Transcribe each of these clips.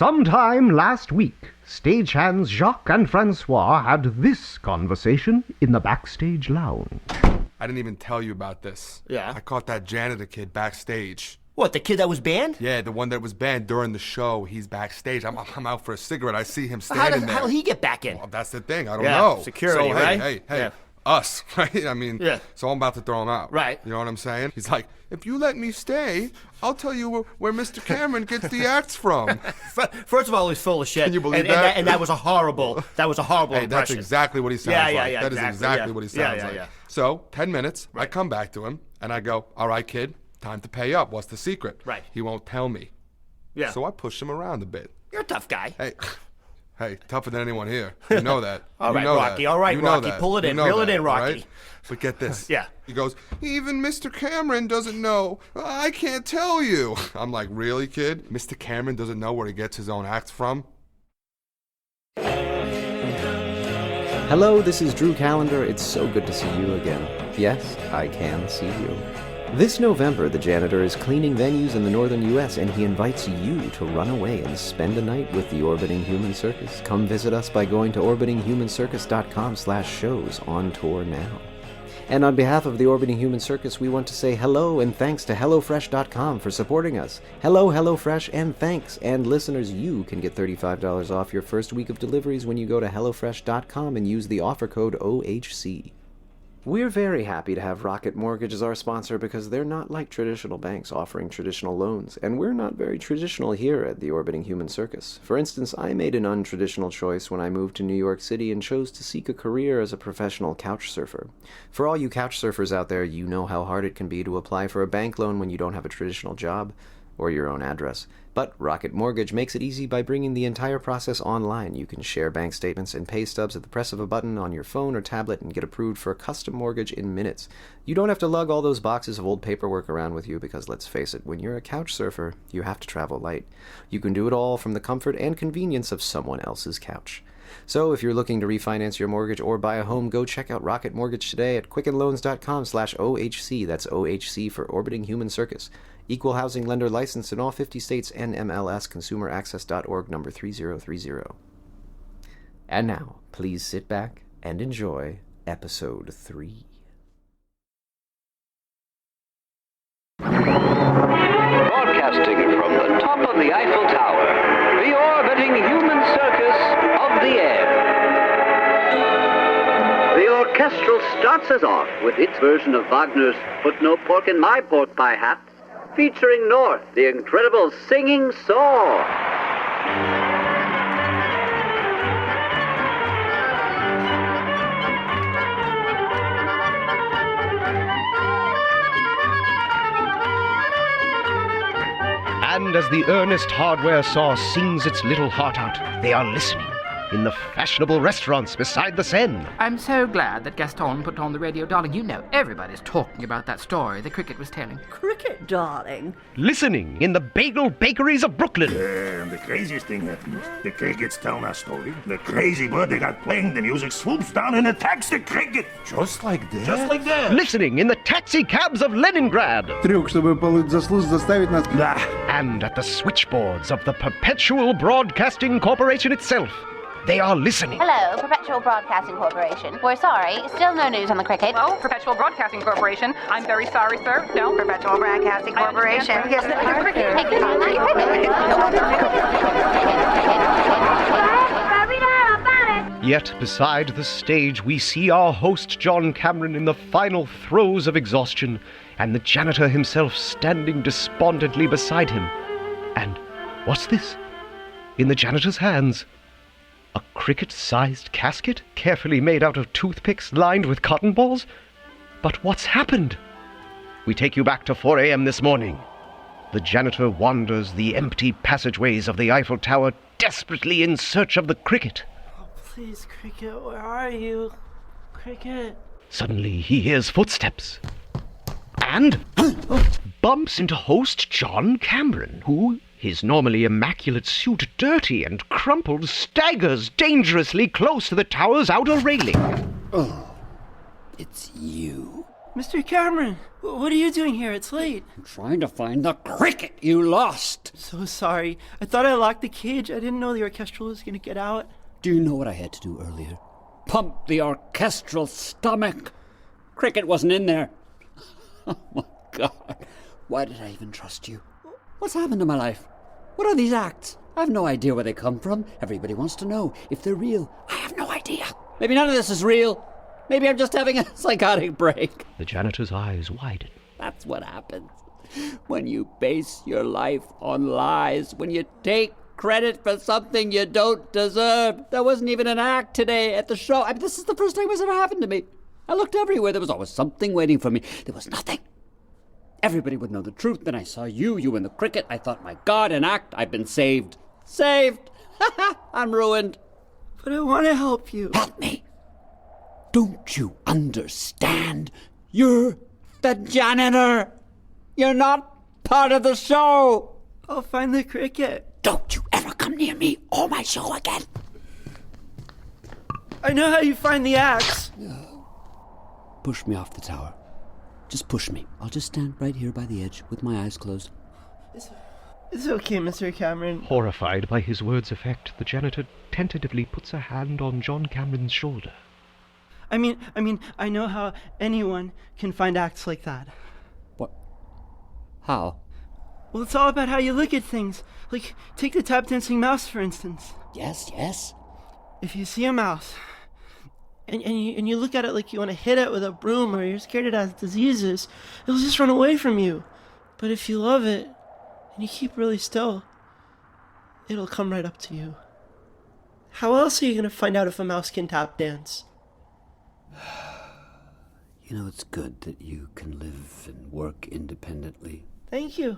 Sometime last week, stagehands Jacques and Francois had this conversation in the backstage lounge. I didn't even tell you about this. Yeah? I caught that janitor kid backstage. What, the kid that was banned? Yeah, the one that was banned during the show. He's backstage. I'm out for a cigarette. I see him How standing there. did he get back in? Well, that's the thing. I don't Yeah, know. security, so, right? Hey, Yeah. us, right? I mean, Yeah. So I'm about to throw him out. Right. You know what I'm saying? He's like, if you let me stay, I'll tell you where Mr. Cameron gets the acts from. First of all, he's full of shit. Can you believe and that? And that was a horrible Hey, impression. that's exactly what he sounds Yeah, like. yeah, That is exactly what he sounds like. Yeah. So, 10 minutes, I come back to him, and I go, all right, kid, time to pay up. What's the secret? Right. He won't tell me. Yeah. So I push him around a bit. You're a tough guy. Hey, tougher than anyone here. You know that. All right, you know Rocky. That. All right, you know Rocky. that. Pull it You in. know Reel it that, in, Rocky. Right? But get this. Yeah. He goes, even Mr. Cameron doesn't know. I can't tell you. I'm like, really, kid? Mr. Cameron doesn't know where he gets his own acts from? Hello, this is Drew Callander. It's so good to see you again. Yes, I can see you. This November, the Janitor is cleaning venues in the northern U.S., and he invites you to run away and spend a night with the Orbiting Human Circus. Come visit us by going to orbitinghumancircus.com/shows on tour now. And on behalf of the Orbiting Human Circus, we want to say hello and thanks to HelloFresh.com for supporting us. Hello, HelloFresh, and thanks. And listeners, you can get $35 off your first week of deliveries when you go to HelloFresh.com and use the offer code OHC. We're very happy to have Rocket Mortgage as our sponsor because they're not like traditional banks offering traditional loans, and we're not very traditional here at the Orbiting Human Circus. For instance, I made an untraditional choice when I moved to New York City and chose to seek a career as a professional couch surfer. For all you couch surfers out there, you know how hard it can be to apply for a bank loan when you don't have a traditional job or your own address. But Rocket Mortgage makes it easy by bringing the entire process online. You can share bank statements and pay stubs at the press of a button on your phone or tablet and get approved for a custom mortgage in minutes. You don't have to lug all those boxes of old paperwork around with you because, let's face it, when you're a couch surfer, you have to travel light. You can do it all from the comfort and convenience of someone else's couch. So if you're looking to refinance your mortgage or buy a home, go check out Rocket Mortgage today at quickenloans.com/OHC. That's OHC for Orbiting Human Circus. Equal housing lender licensed in all 50 states. NMLS consumeraccess.org number 3030. And now, please sit back and enjoy episode 3. Broadcasting from the top of the Eiffel Tower, the Orbiting Human Circus of the Air. The orchestral starts us off with its version of Wagner's Put No Pork in My Pork Pie Hat, featuring North, the incredible singing saw. And as the earnest hardware saw sings its little heart out, they are listening in the fashionable restaurants beside the Seine. I'm so glad that Gaston put on the radio, darling. You know, everybody's talking about that story the cricket was telling. Cricket, darling? Listening in the bagel bakeries of Brooklyn. And the craziest thing happened. The cricket's telling our story. The crazy bird they got playing the music swoops down and attacks the cricket. Just like that? Just like that. Listening in the taxi cabs of Leningrad. Трюк, чтобы заставить нас... And at the switchboards of the Perpetual Broadcasting Corporation itself. They are listening. Hello, Perpetual Broadcasting Corporation. We're sorry, still no news on the cricket. Well, Perpetual Broadcasting Corporation. I'm very sorry, sir. No. Perpetual Broadcasting Corporation. Yes, the cricket. Yet beside the stage we see our host John Cameron in the final throes of exhaustion, and the janitor himself standing despondently beside him. And what's this? In the janitor's hands, a cricket-sized casket, carefully made out of toothpicks lined with cotton balls? But what's happened? We take you back to 4 a.m. this morning. The janitor wanders the empty passageways of the Eiffel Tower, desperately in search of the cricket. Oh, please, cricket, where are you? Cricket. Suddenly he hears footsteps. And bumps into host John Cameron, who, his normally immaculate suit dirty and crumpled, staggers dangerously close to the tower's outer railing. Oh, it's you. Mr. Cameron, what are you doing here? It's late. I'm trying to find the cricket you lost. So sorry. I thought I locked the cage. I didn't know the orchestral was going to get out. Do you know what I had to do earlier? Pump the orchestral stomach. Cricket wasn't in there. Oh my God. Why did I even trust you? What's happened to my life? What are these acts? I have no idea where they come from. Everybody wants to know if they're real. I have no idea. Maybe none of this is real. Maybe I'm just having a psychotic break. The janitor's eyes widen. That's what happens when you base your life on lies, when you take credit for something you don't deserve. There wasn't even an act today at the show. I mean, this is the first time it's ever happened to me. I looked everywhere. There was always something waiting for me. There was nothing. Everybody would know the truth. Then I saw you and the cricket. I thought, my God, an act. I've been saved. Saved. I'm ruined. But I want to help you. Help me. Don't you understand? You're the janitor. You're not part of the show. I'll find the cricket. Don't you ever come near me or my show again. I know how you find the axe. Push me off the tower. Just push me. I'll just stand right here by the edge with my eyes closed. It's okay, Mr. Cameron. Horrified by his words' effect, the janitor tentatively puts a hand on John Cameron's shoulder. I mean, I know how anyone can find acts like that. What? How? Well, it's all about how you look at things. Like, take the tap dancing mouse, for instance. Yes. If you see a mouse, and you look at it like you want to hit it with a broom, or you're scared it has diseases, it'll just run away from you. But if you love it, and you keep really still, it'll come right up to you. How else are you going to find out if a mouse can tap dance? You know, it's good that you can live and work independently. Thank you.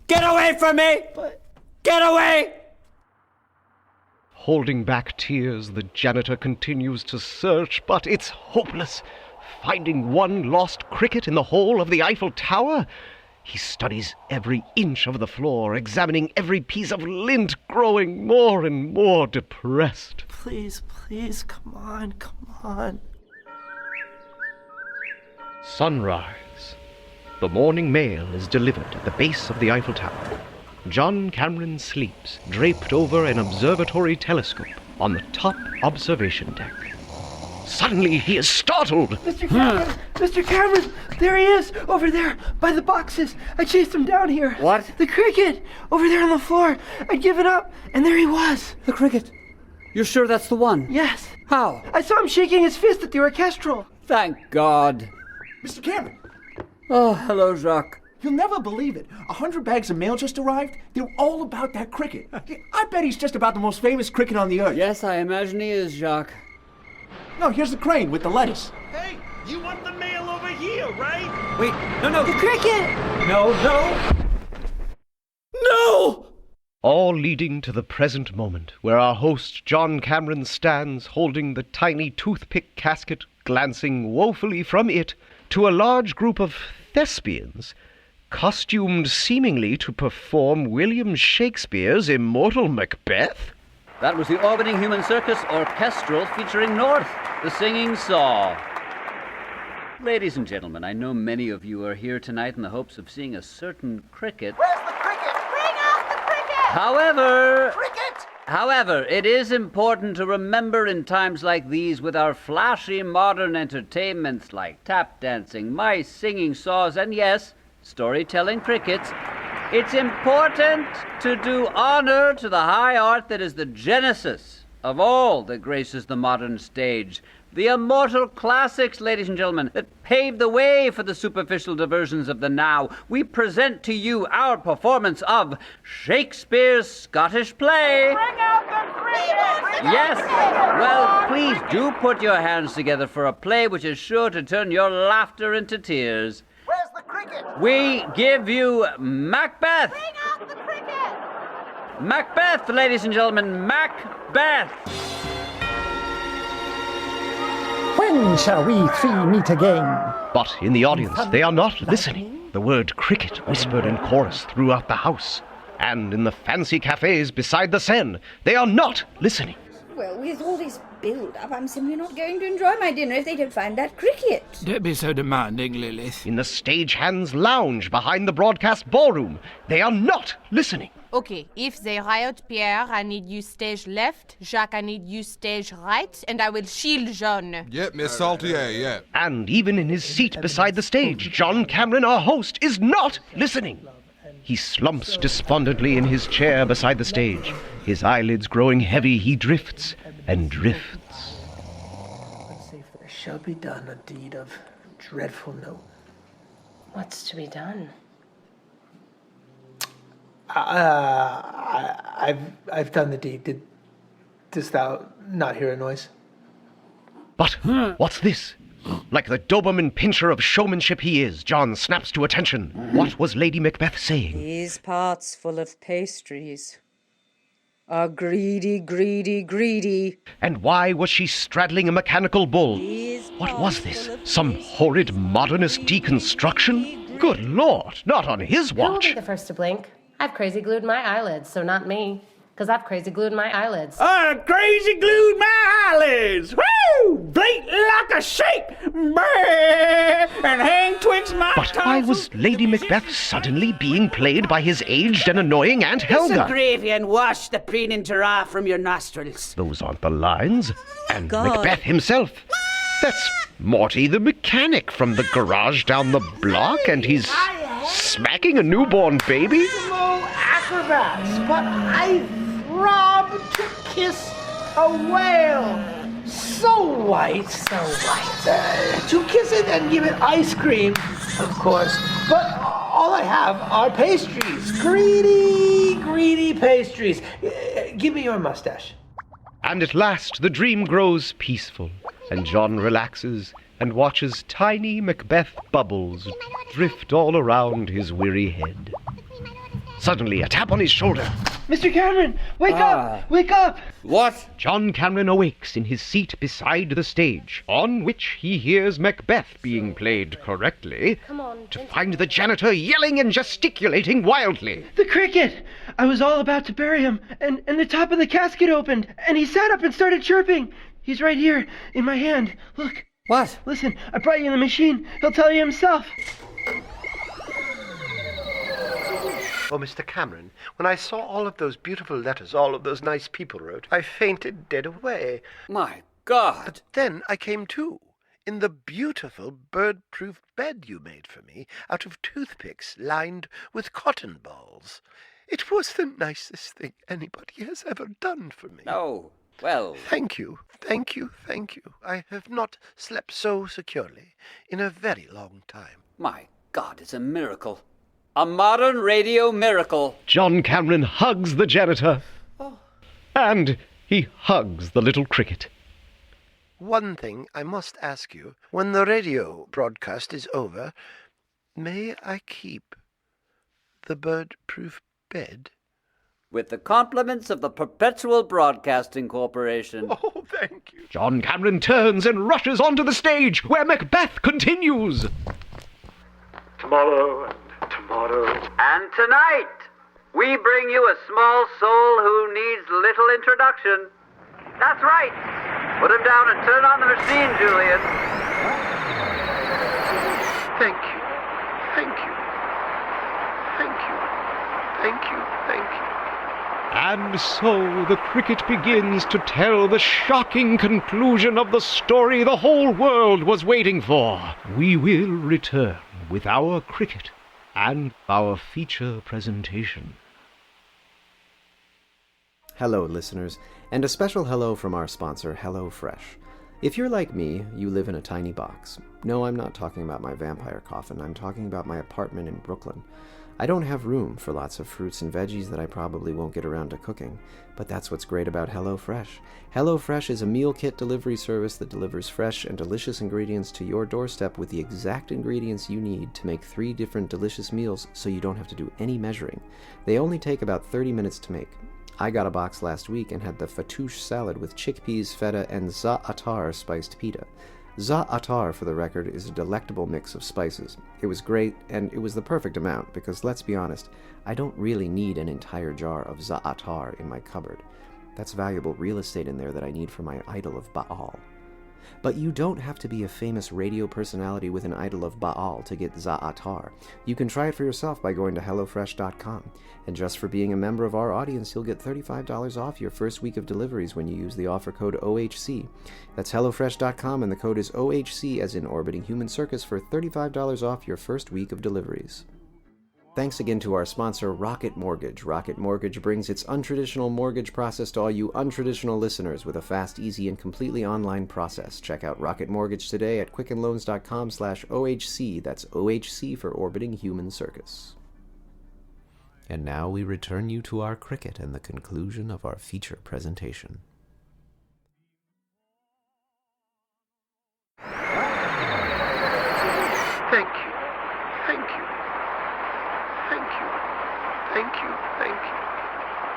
Get away from me! But... Get away! Holding back tears, the janitor continues to search, but it's hopeless. Finding one lost cricket in the hole of the Eiffel Tower? He studies every inch of the floor, examining every piece of lint, growing more and more depressed. Please, come on. Sunrise. The morning mail is delivered at the base of the Eiffel Tower. John Cameron sleeps, draped over an observatory telescope on the top observation deck. Suddenly, he is startled. Mr. Cameron, there he is, over there, by the boxes. I chased him down here. What? The cricket, over there on the floor. I'd given up, and there he was. The cricket? You're sure that's the one? Yes. How? I saw him shaking his fist at the orchestral. Thank God. Mr. Cameron. Oh, hello, Jacques. You'll never believe it. 100 bags of mail just arrived. They're all about that cricket. I bet he's just about the most famous cricket on the earth. Yes, I imagine he is, Jacques. No, here's the crane with the lettuce. Hey, you want the mail over here, right? Wait, no. The cricket! No! All leading to the present moment, where our host John Cameron stands holding the tiny toothpick casket, glancing woefully from it to a large group of thespians, costumed seemingly to perform William Shakespeare's immortal Macbeth? That was the Orbiting Human Circus Orchestral featuring North, the Singing Saw. Ladies and gentlemen, I know many of you are here tonight in the hopes of seeing a certain cricket. Where's the cricket? Bring out the cricket! However, it is important to remember in times like these, with our flashy modern entertainments like tap dancing, mice, singing saws, and yes, storytelling crickets, it's important to do honor to the high art that is the genesis of all that graces the modern stage. The immortal classics, ladies and gentlemen, that paved the way for the superficial diversions of the now. We present to you our performance of Shakespeare's Scottish play. Bring out the cricket! Yes, well, please do put your hands together for a play which is sure to turn your laughter into tears. Where's the cricket? We give you Macbeth. Bring out the cricket! Macbeth, ladies and gentlemen, Macbeth. When shall we three meet again? But in the audience, they are not listening. The word cricket whispered in chorus throughout the house. And in the fancy cafes beside the Seine, they are not listening. Well, with all this build-up, I'm simply not going to enjoy my dinner if they don't find that cricket. Don't be so demanding, Lilith. In the stagehands' lounge behind the broadcast ballroom, they are not listening. Okay, if they riot Pierre, I need you stage left. Jacques, I need you stage right. And I will shield Jean. Yep, Miss Saltier, yeah. And even in his seat beside the stage, John Cameron, our host, is not listening. He slumps despondently in his chair beside the stage. His eyelids growing heavy, he drifts and drifts. Let's see if there shall be done a deed of dreadful note. What's to be done? I've done the deed. Didst thou not hear a noise? But what's this? Like the Doberman pinscher of showmanship he is, John snaps to attention. What was Lady Macbeth saying? These parts full of pastries are greedy, greedy, greedy. And why was she straddling a mechanical bull? What was this? Some horrid modernist deconstruction? Good Lord, not on his Who will watch. be the first to blink? I've crazy glued my eyelids, so not me. Because I've crazy glued my eyelids. I crazy glued my eyelids. Woo! Blink like a sheep. And hang twixt my But why was Lady Macbeth suddenly being played by his aged and annoying Aunt Kiss the Helga? gravy and wash the preening giraffe from your nostrils. Those aren't the lines. And God. Macbeth himself. That's Morty the mechanic from the garage down the block, and he's smacking a newborn baby? No acrobats, but I throb to kiss a whale. So white. So white. To kiss it and give it ice cream, of course. But all I have are pastries. Greedy, greedy pastries. Give me your mustache. And at last the dream grows peaceful, and John relaxes and watches tiny Macbeth bubbles drift all around his weary head. Suddenly, a tap on his shoulder. Mr. Cameron, wake up! Wake up! What? John Cameron awakes in his seat beside the stage, on which he hears Macbeth being played correctly, to find the janitor yelling and gesticulating wildly. The cricket! I was all about to bury him, and the top of the casket opened, and he sat up and started chirping. He's right here, in my hand. Look. What? Listen, I brought you the machine. He'll tell you himself. Oh, Mr. Cameron, when I saw all of those beautiful letters all of those nice people wrote, I fainted dead away. My God! But then I came to, in the beautiful bird-proof bed you made for me out of toothpicks lined with cotton balls. It was the nicest thing anybody has ever done for me. Oh, well... Thank you, thank you, thank you. I have not slept so securely in a very long time. My God, it's a miracle. A modern radio miracle. John Cameron hugs the janitor. And he hugs the little cricket. One thing I must ask you. When the radio broadcast is over, may I keep the bird-proof bed? With the compliments of the Perpetual Broadcasting Corporation. Oh, thank you. John Cameron turns and rushes onto the stage, where Macbeth continues. Tomorrow and tomorrow. And tonight, we bring you a small soul who needs little introduction. That's right. Put him down and turn on the machine, Julian. Thank you. Thank you. Thank you. Thank you. Thank you. And so the cricket begins to tell the shocking conclusion of the story the whole world was waiting for. We will return with our cricket and our feature presentation. Hello, listeners, and a special hello from our sponsor, HelloFresh. If you're like me, you live in a tiny box. No, I'm not talking about my vampire coffin. I'm talking about my apartment in Brooklyn. I don't have room for lots of fruits and veggies that I probably won't get around to cooking, but that's what's great about HelloFresh. HelloFresh is a meal kit delivery service that delivers fresh and delicious ingredients to your doorstep with the exact ingredients you need to make 3 different delicious meals so you don't have to do any measuring. They only take about 30 minutes to make. I got a box last week and had the fattoush salad with chickpeas, feta, and za'atar spiced pita. Za'atar, for the record, is a delectable mix of spices. It was great, and it was the perfect amount, because let's be honest, I don't really need an entire jar of za'atar in my cupboard. That's valuable real estate in there that I need for my idol of Baal. But you don't have to be a famous radio personality with an idol of Baal to get Za'atar. You can try it for yourself by going to HelloFresh.com. And just for being a member of our audience, you'll get $35 off your first week of deliveries when you use the offer code OHC. That's HelloFresh.com, and the code is OHC, as in Orbiting Human Circus, for $35 off your first week of deliveries. Thanks again to our sponsor, Rocket Mortgage. Rocket Mortgage brings its untraditional mortgage process to all you untraditional listeners with a fast, easy, and completely online process. Check out Rocket Mortgage today at quickenloans.com/OHC. That's OHC for Orbiting Human Circus. And now we return you to our cricket and the conclusion of our feature presentation. Thank you. Thank you. Thank you. Thank you. Thank you.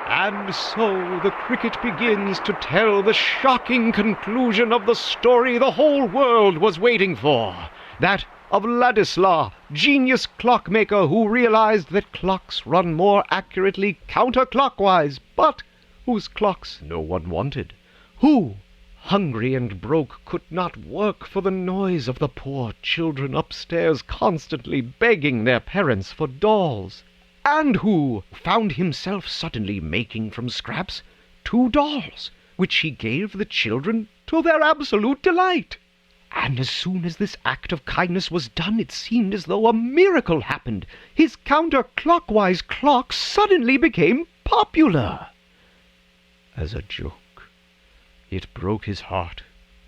And so the cricket begins to tell the shocking conclusion of the story the whole world was waiting for. That of Ladislaw, genius clockmaker who realized that clocks run more accurately counterclockwise, but whose clocks no one wanted. Who, hungry and broke, could not work for the noise of the poor children upstairs constantly begging their parents for dolls, and who found himself suddenly making from scraps 2 dolls, which he gave the children to their absolute delight. And as soon as this act of kindness was done, it seemed as though a miracle happened. His counterclockwise clock suddenly became popular. As a joke, it broke his heart,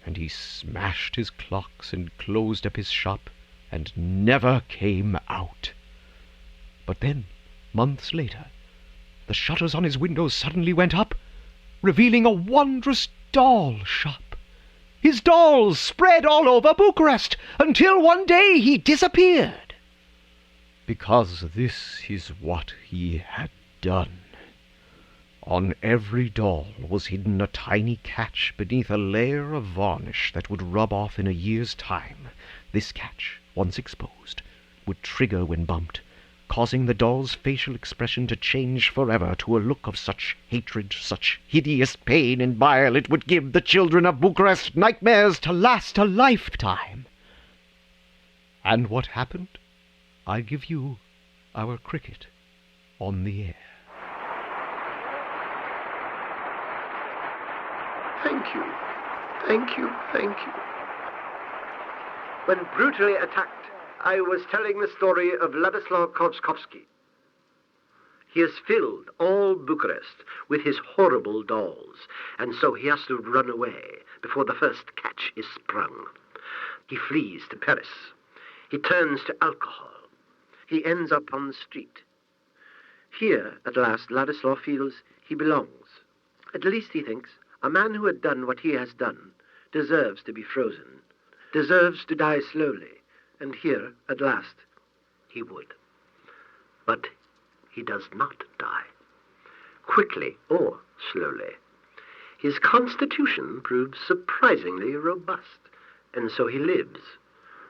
and he smashed his clocks and closed up his shop, and never came out. But then, months later, the shutters on his windows suddenly went up, revealing a wondrous doll shop. His dolls spread all over Bucharest, until one day he disappeared. Because this is what he had done. On every doll was hidden a tiny catch beneath a layer of varnish that would rub off in a year's time. This catch, once exposed, would trigger when bumped, causing the doll's facial expression to change forever to a look of such hatred, such hideous pain and bile, it would give the children of Bucharest nightmares to last a lifetime. And what happened? I give you our cricket on the air. Thank you. Thank you. Thank you. When brutally attacked, I was telling the story of Ladislaw Kovskovsky. He has filled all Bucharest with his horrible dolls, and so he has to run away before the first catch is sprung. He flees to Paris. He turns to alcohol. He ends up on the street. Here, at last, Ladislaw feels he belongs. At least, he thinks, a man who had done what he has done deserves to be frozen, deserves to die slowly. And here, at last, he would. But he does not die, quickly or slowly. His constitution proves surprisingly robust, and so he lives,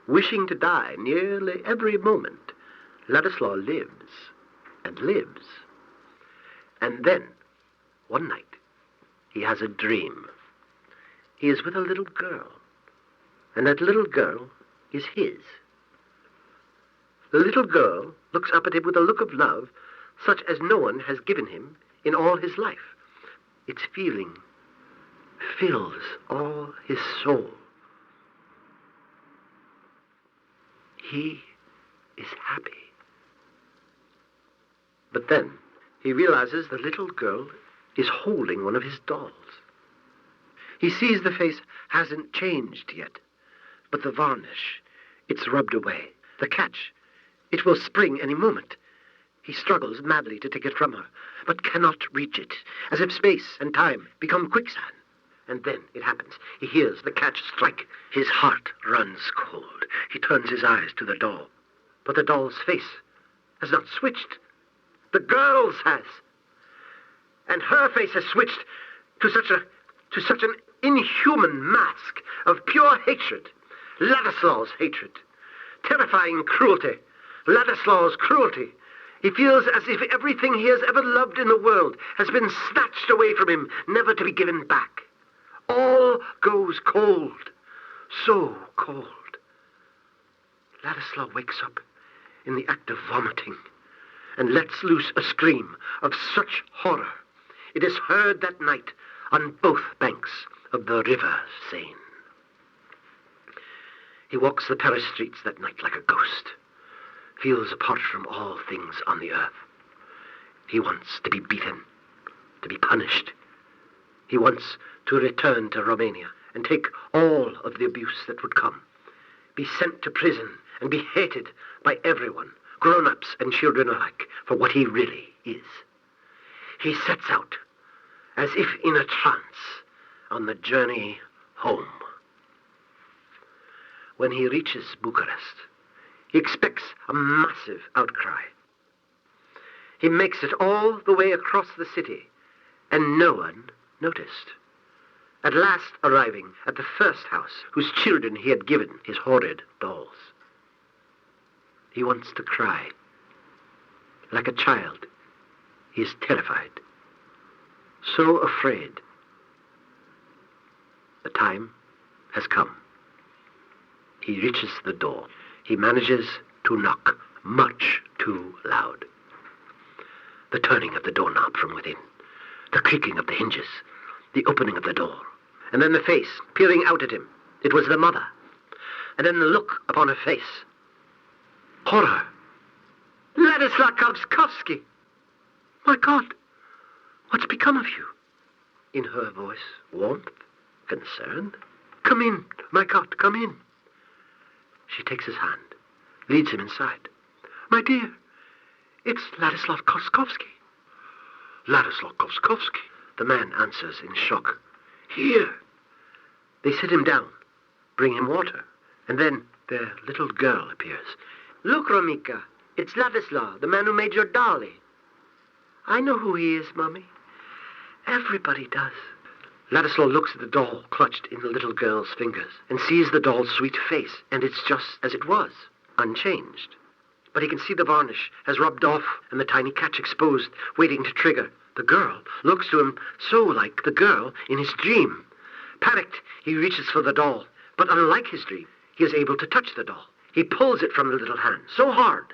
wishing to die nearly every moment. Ladislaw lives and lives. And then, one night, he has a dream. He is with a little girl, and that little girl is his. The little girl looks up at him with a look of love such as no one has given him in all his life. Its feeling fills all his soul. He is happy. But then he realizes the little girl is holding one of his dolls. He sees the face hasn't changed yet, but the varnish, it's rubbed away. The catch, it will spring any moment. He struggles madly to take it from her, but cannot reach it, as if space and time become quicksand. And then it happens. He hears the catch strike. His heart runs cold. He turns his eyes to the doll. But the doll's face has not switched. The girl's has. And her face has switched to such an inhuman mask of pure hatred. Ladislaw's hatred. Terrifying cruelty. Ladislaw's cruelty. He feels as if everything he has ever loved in the world has been snatched away from him, never to be given back. All goes cold, so cold. Ladislaw wakes up in the act of vomiting and lets loose a scream of such horror. It is heard that night on both banks of the river Seine. He walks the Paris streets that night like a ghost, feels apart from all things on the earth. He wants to be beaten, to be punished. He wants to return to Romania and take all of the abuse that would come, be sent to prison and be hated by everyone, grown-ups and children alike, for what he really is. He sets out, as if in a trance, on the journey home. When he reaches Bucharest, he expects a massive outcry. He makes it all the way across the city, and no one noticed. At last arriving at the first house whose children he had given his horrid dolls. He wants to cry. Like a child, he is terrified. So afraid. The time has come. He reaches the door. He manages to knock much too loud. The turning of the doorknob from within, the creaking of the hinges, the opening of the door, and then the face peering out at him. It was the mother. And then the look upon her face. Horror. Ladislaw Kowski! My God, what's become of you? In her voice, warmth, concern. Come in, my God, come in. She takes his hand, leads him inside. My dear, it's Ladislaw Kowski. Ladislaw Kowski. The man answers in shock. Here. They sit him down, bring him water, and then their little girl appears. Look, Romika, it's Ladislaw, the man who made your dolly. I know who he is, Mummy. Everybody does. Ladislaw looks at the doll clutched in the little girl's fingers and sees the doll's sweet face, and it's just as it was, unchanged. But he can see the varnish has rubbed off and the tiny catch exposed, waiting to trigger. The girl looks to him so like the girl in his dream. Panicked, he reaches for the doll, but unlike his dream, he is able to touch the doll. He pulls it from the little hand so hard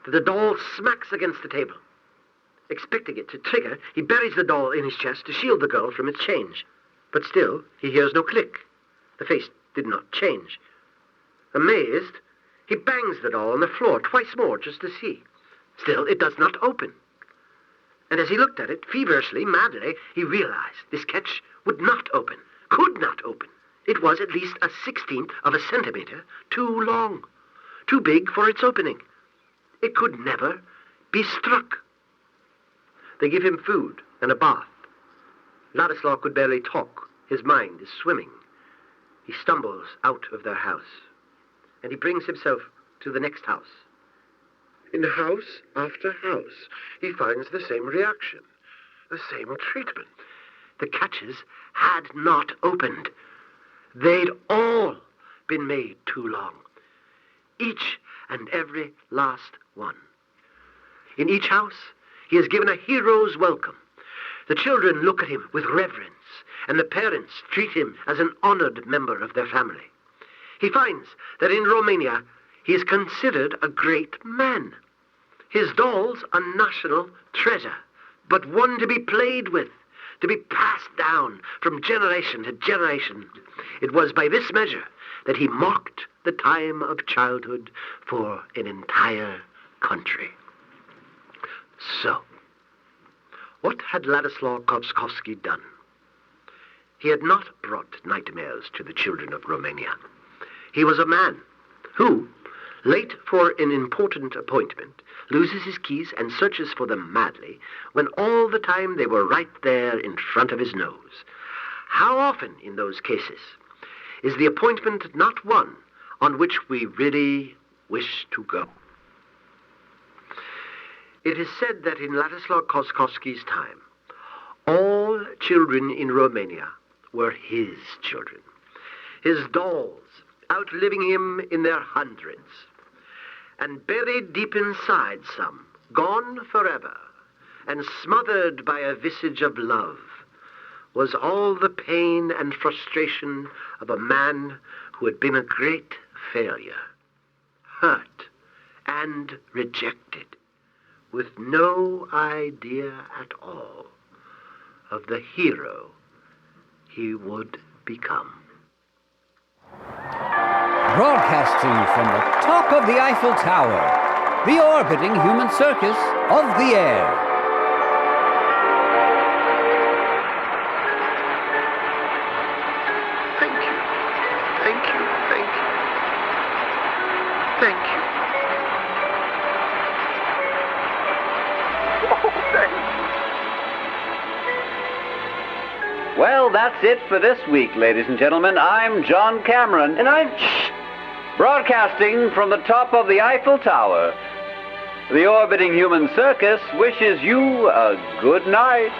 that the doll smacks against the table. Expecting it to trigger, he buries the doll in his chest to shield the girl from its change. But still, he hears no click. The face did not change. Amazed, he bangs the doll on the floor twice more just to see. Still, it does not open. And as he looked at it, feverishly, madly, he realized this catch would not open, could not open. It was at least a 1/16 of a centimeter too long, too big for its opening. It could never be struck. They give him food and a bath. Ladislaw could barely talk. His mind is swimming. He stumbles out of their house, and he brings himself to the next house. In house after house, he finds the same reaction, the same treatment. The catches had not opened. They'd all been made too long. Each and every last one. In each house, he is given a hero's welcome. The children look at him with reverence, and the parents treat him as an honored member of their family. He finds that in Romania, he is considered a great man. His doll's a national treasure, but one to be played with, to be passed down from generation to generation. It was by this measure that he marked the time of childhood for an entire country. So, what had Ladislaw Kowski done? He had not brought nightmares to the children of Romania. He was a man who, late for an important appointment, loses his keys and searches for them madly, when all the time they were right there in front of his nose. How often in those cases is the appointment not one on which we really wish to go? It is said that in Ladislaw Kowski's time, all children in Romania were his children. His dolls, outliving him in their hundreds. And buried deep inside some gone forever, and smothered by a visage of love, was all the pain and frustration of a man who had been a great failure, hurt and rejected, with no idea at all of the hero he would become. Broadcasting from the top of the Eiffel Tower, the orbiting human circus of the air. Thank you. Thank you. Thank you. Thank you. Oh, thank you. Well, that's it for this week, ladies and gentlemen. I'm John Cameron, and I'm broadcasting from the top of the Eiffel Tower. The orbiting human circus wishes you a good night.